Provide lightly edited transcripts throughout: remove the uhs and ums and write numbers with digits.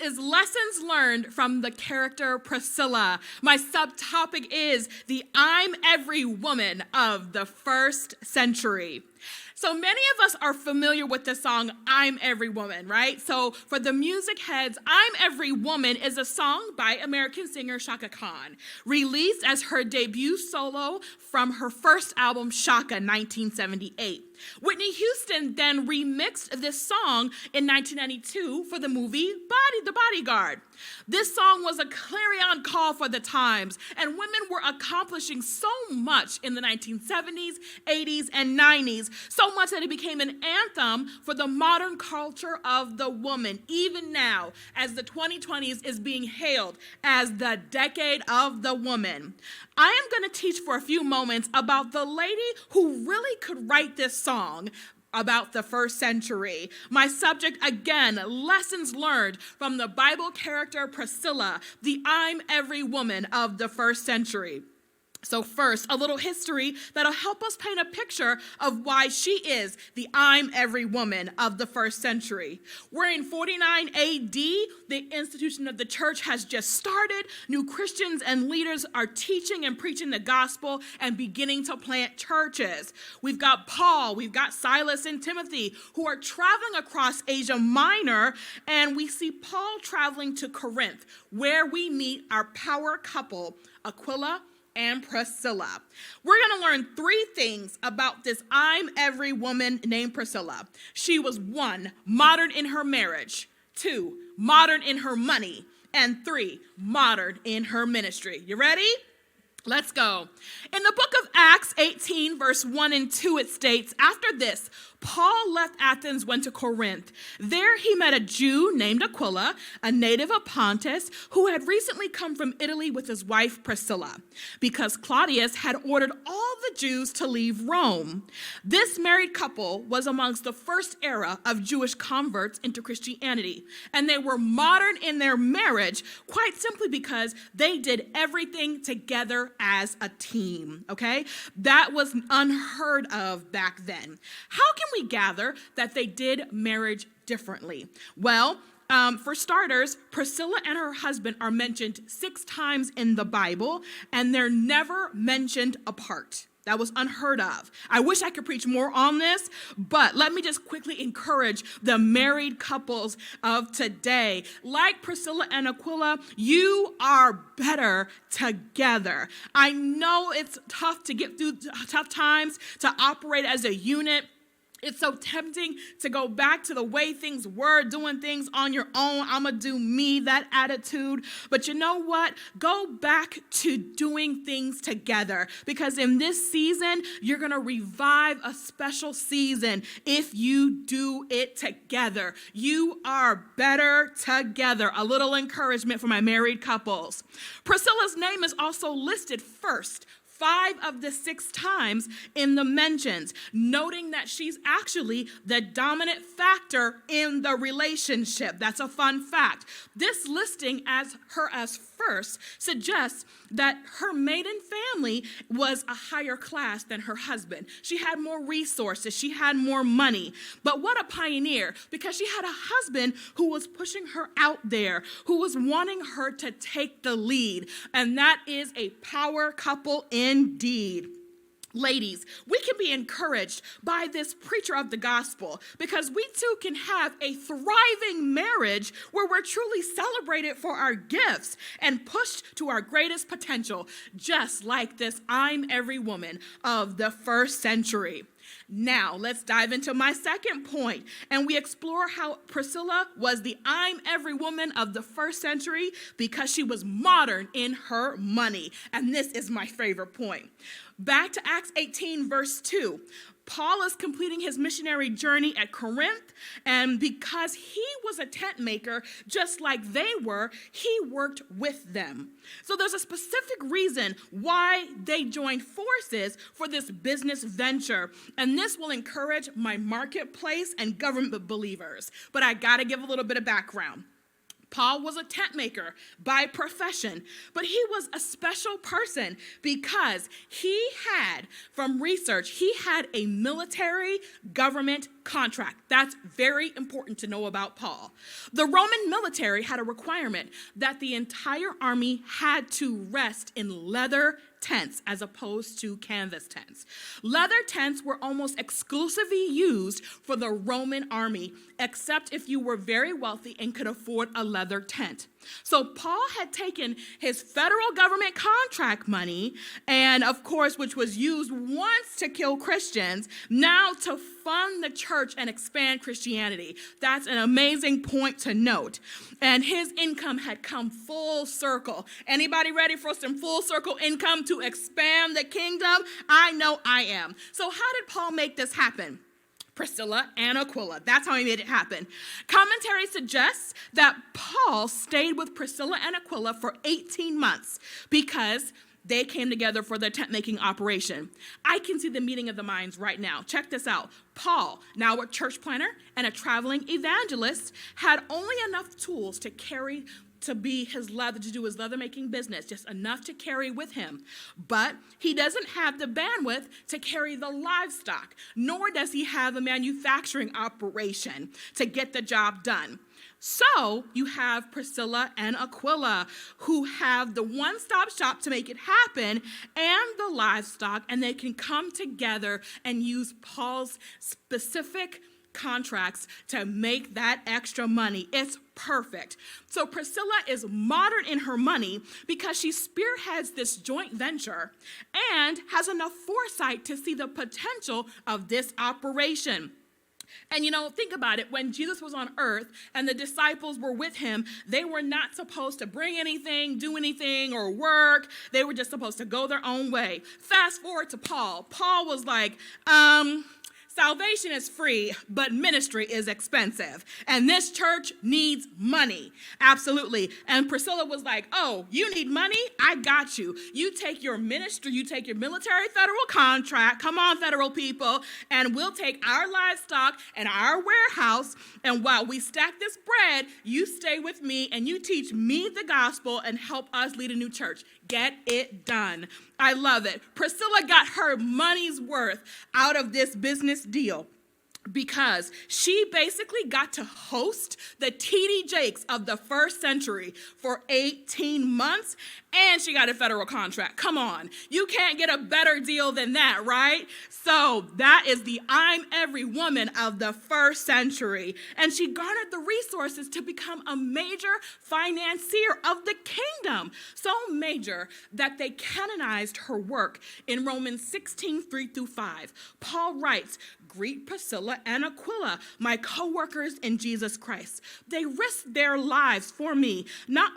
is lessons learned from the character Priscilla. My subtopic is the I'm Every Woman of the first century. So many of us are familiar with the song, I'm Every Woman, right? So for the music heads, I'm Every Woman is a song by American singer Chaka Khan, released as her debut solo from her first album, Chaka, 1978. Whitney Houston then remixed this song in 1992 for the movie The Bodyguard. This song was a clarion call for the times, and women were accomplishing so much in the 1970s, 80s, and 90s, so much that it became an anthem for the modern culture of the woman, even now, as the 2020s is being hailed as the decade of the woman. I am going to teach for a few moments about the lady who really could write this song about the first century. My subject, again, lessons learned from the Bible character Priscilla, the I'm Every Woman of the first century. So first, a little history that'll help us paint a picture of why she is the I'm Every Woman of the first century. We're in 49 AD. The institution of the church has just started. New Christians and leaders are teaching and preaching the gospel and beginning to plant churches. We've got Paul, we've got Silas and Timothy who are traveling across Asia Minor, and we see Paul traveling to Corinth, where we meet our power couple, Aquila and Priscilla. We're going to learn three things about this I'm Every Woman named Priscilla. She was 1, modern in her marriage, 2, modern in her money, and 3, modern in her ministry. You ready? Let's go. In the book of Acts 18, verse 1 and 2, it states, after this, Paul left Athens, went to Corinth. There he met a Jew named Aquila, a native of Pontus, who had recently come from Italy with his wife Priscilla, because Claudius had ordered all the Jews to leave Rome. This married couple was amongst the first era of Jewish converts into Christianity, and they were modern in their marriage, quite simply because they did everything together as a team, okay? That was unheard of back then. How can we gather that they did marriage differently? Well, for starters, Priscilla and her husband are mentioned 6 times in the Bible, and they're never mentioned apart. That was unheard of. I wish I could preach more on this, but let me just quickly encourage the married couples of today. Like Priscilla and Aquila, you are better together. I know it's tough to get through tough times, to operate as a unit. It's so tempting to go back to the way things were, doing things on your own. I'm going to do me, that attitude. But you know what? Go back to doing things together, because in this season, you're going to revive a special season if you do it together. You are better together. A little encouragement for my married couples. Priscilla's name is also listed first 5 of the 6 times in the mentions, noting that she's actually the dominant factor in the relationship. That's a fun fact. This listing as her as first suggests that her maiden family was a higher class than her husband. She had more resources. She had more money. But what a pioneer, because she had a husband who was pushing her out there, who was wanting her to take the lead. And that is a power couple indeed. Ladies, we can be encouraged by this preacher of the gospel, because we too can have a thriving marriage where we're truly celebrated for our gifts and pushed to our greatest potential, just like this I'm Every Woman of the first century. Now, let's dive into my second point, and we explore how Priscilla was the I'm Every Woman of the first century because she was modern in her money. And this is my favorite point. Back to Acts 18, verse 2. Paul is completing his missionary journey at Corinth, and because he was a tent maker, just like they were, he worked with them. So there's a specific reason why they joined forces for this business venture, and this will encourage my marketplace and government believers. But I gotta give a little bit of background. Paul was a tent maker by profession, but he was a special person because he had, from research, he had a military government contract. That's very important to know about Paul. The Roman military had a requirement that the entire army had to rest in leather tents as opposed to canvas tents. Leather tents were almost exclusively used for the Roman army, except if you were very wealthy and could afford a leather tent. So Paul had taken his federal government contract money, and of course, which was used once to kill Christians, now to fund the church and expand Christianity. That's an amazing point to note. And his income had come full circle. Anybody ready for some full circle income to expand the kingdom? I know I am. So how did Paul make this happen? Priscilla and Aquila. That's how he made it happen. Commentary suggests that Paul stayed with Priscilla and Aquila for 18 months because they came together for their tent-making operation. I can see the meeting of the minds right now. Check this out. Paul, now a church planner and a traveling evangelist, had only enough tools to do his leather making business, just enough to carry with him. But he doesn't have the bandwidth to carry the livestock, nor does he have a manufacturing operation to get the job done. So you have Priscilla and Aquila, who have the one-stop shop to make it happen and the livestock, and they can come together and use Paul's specific contracts to make that extra money. It's perfect. So Priscilla is modern in her money because she spearheads this joint venture and has enough foresight to see the potential of this operation. And think about it. When Jesus was on earth and the disciples were with him, they were not supposed to bring anything, do anything, or work. They were just supposed to go their own way. Fast forward to Paul. Paul was like, salvation is free, but ministry is expensive. And this church needs money. Absolutely. And Priscilla was like, oh, you need money? I got you. You take your ministry, you take your military federal contract, come on, federal people, and we'll take our livestock and our warehouse, and while we stack this bread, you stay with me and you teach me the gospel and help us lead a new church. Get it done. I love it. Priscilla got her money's worth out of this business deal because she basically got to host the T.D. Jakes of the first century for 18 months, and she got a federal contract. Come on. You can't get a better deal than that, right? So that is the I'm Every Woman of the first century. And she garnered the resources to become a major financier of the kingdom. So major that they canonized her work in Romans 16:3-5. Paul writes, greet Priscilla and Aquila, my co-workers in Jesus Christ. They risked their lives for me, not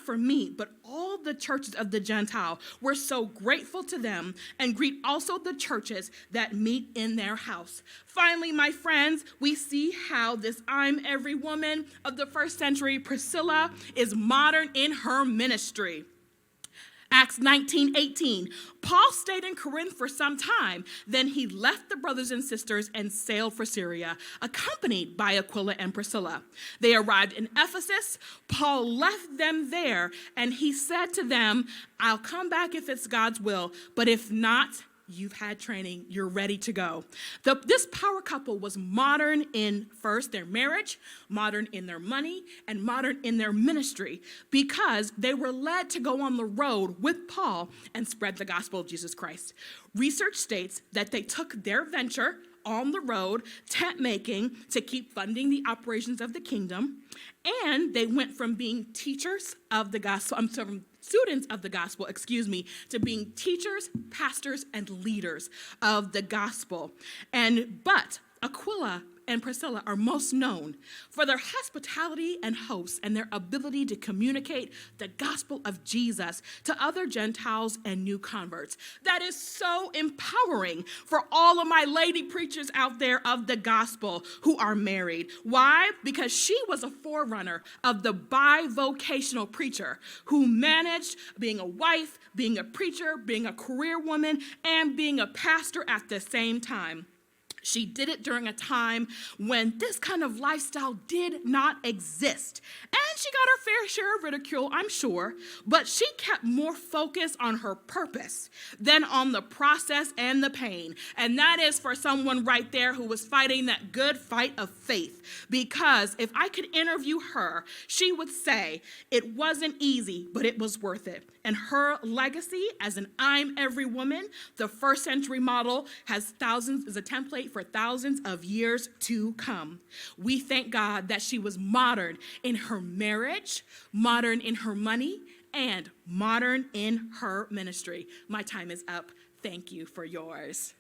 for me, but all the churches of the Gentile. We're so grateful to them, and greet also the churches that meet in their house. Finally, my friends, we see how this I'm Every Woman of the first century, Priscilla, is modern in her ministry. Acts 19:18. Paul stayed in Corinth for some time. Then he left the brothers and sisters and sailed for Syria, accompanied by Aquila and Priscilla. They arrived in Ephesus. Paul left them there, and he said to them, I'll come back if it's God's will, but if not, you've had training, you're ready to go. This power couple was modern in first their marriage, modern in their money, and modern in their ministry because they were led to go on the road with Paul and spread the gospel of Jesus Christ. Research states that they took their venture on the road, tent making, to keep funding the operations of the kingdom, and they went from being teachers of the gospel, students of the gospel, to being teachers, pastors, and leaders of the gospel. But Aquila and Priscilla are most known for their hospitality and hosts and their ability to communicate the gospel of Jesus to other Gentiles and new converts. That is so empowering for all of my lady preachers out there of the gospel who are married. Why? Because she was a forerunner of the bivocational preacher who managed being a wife, being a preacher, being a career woman, and being a pastor at the same time. She did it during a time when this kind of lifestyle did not exist. And she got her fair share of ridicule, I'm sure, but she kept more focused on her purpose than on the process and the pain. And that is for someone right there who was fighting that good fight of faith. Because if I could interview her, she would say it wasn't easy, but it was worth it. And her legacy as an I'm every woman, the first century model, is a template for thousands of years to come. We thank God that she was modern in her marriage, modern in her money, and modern in her ministry. My time is up. Thank you for yours.